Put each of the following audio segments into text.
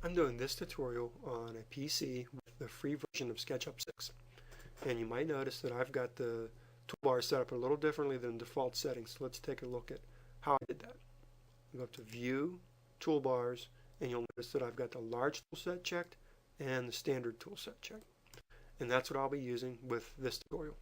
I'm doing this tutorial on a PC with the free version of SketchUp 6. And you might notice that I've got the toolbar set up a little differently than default settings. So let's take a look at how I did that. Go up to View, Toolbars, and you'll notice that I've got the large tool set checked and the standard tool set checked. And that's what I'll be using with this tutorial.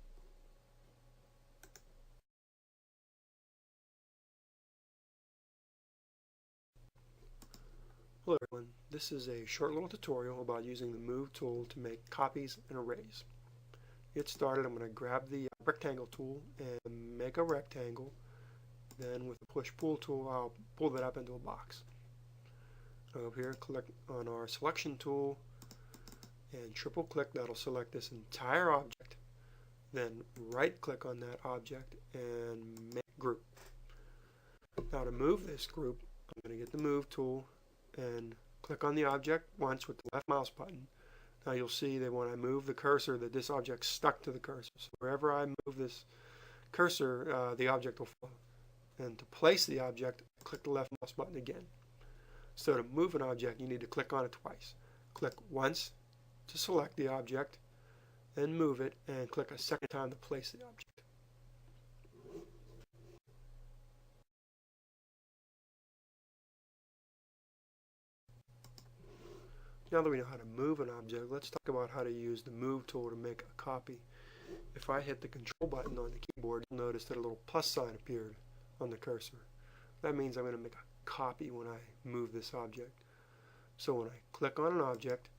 Hello everyone, this is a short little tutorial about using the Move tool to make copies and arrays. To get started, I'm going to grab the rectangle tool and make a rectangle. Then with the push-pull tool, I'll pull that up into a box. I'll go up here, click on our selection tool, and triple click. That'll select this entire object. Then right click on that object and make group. Now to move this group, I'm going to get the Move tool and click on the object once with the left mouse button. Now you'll see that when I move the cursor that this object's stuck to the cursor. So wherever I move this cursor, the object will follow. And to place the object, click the left mouse button again. So to move an object, you need to click on it twice. Click once to select the object, then move it, and click a second time to place the object. Now that we know how to move an object, let's talk about how to use the Move tool to make a copy. If I hit the Control button on the keyboard, you'll notice that a little plus sign appeared on the cursor. That means I'm going to make a copy when I move this object. So when I click on an object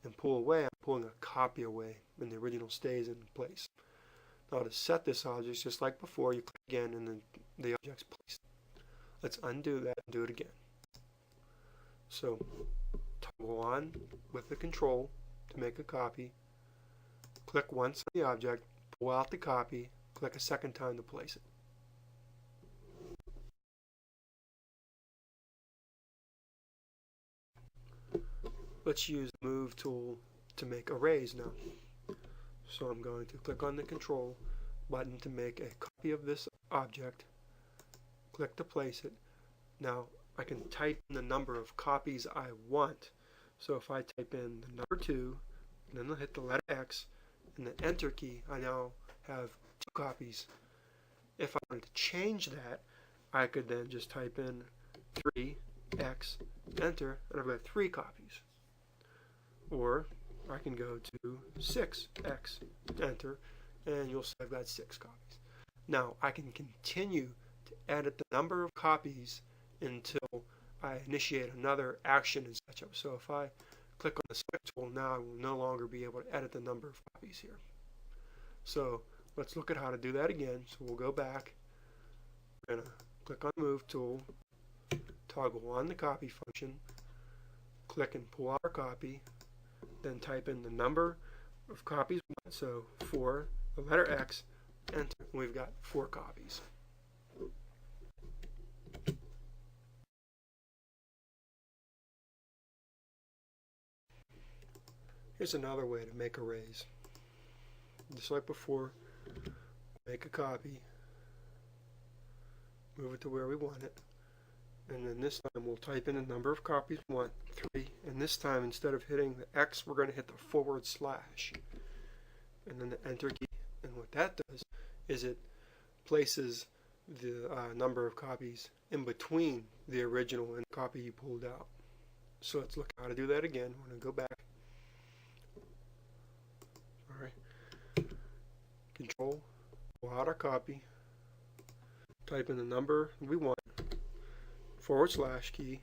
and pull away, I'm pulling a copy away, and the original stays in place. Now to set this object, just like before, you click again and then the object's placed. Let's undo that and do it again. So toggle on with the Control to make a copy. Click once on the object, pull out the copy, click a second time to place it. Let's use the Move tool to make arrays now. So I'm going to click on the Control button to make a copy of this object. Click to place it. Now I can type in the number of copies I want. So if I type in the number 2, and then I'll hit the letter X and the Enter key, I now have 2 copies. If I wanted to change that, I could then just type in 3X, Enter, and I've got 3 copies. Or I can go to 6X, Enter, and you'll see I've got 6 copies. Now I can continue to edit the number of copies until I initiate another action in SketchUp. So if I click on the Select tool now, I will no longer be able to edit the number of copies here. So let's look at how to do that again. So we'll go back. We're going to click on the Move tool, toggle on the copy function, click and pull out our copy, then type in the number of copies we want. So 4, the letter X, Enter, and we've got 4 copies. Here's another way to make arrays. Just like before, make a copy, move it to where we want it, and then this time we'll type in the number of copies we want, 3, and this time instead of hitting the X, we're going to hit the / and then the Enter key. And what that does is it places the number of copies in between the original and the copy you pulled out. So let's look how to do that again. We're going to go back. Alright. Control, pull out our copy, type in the number we want, / key,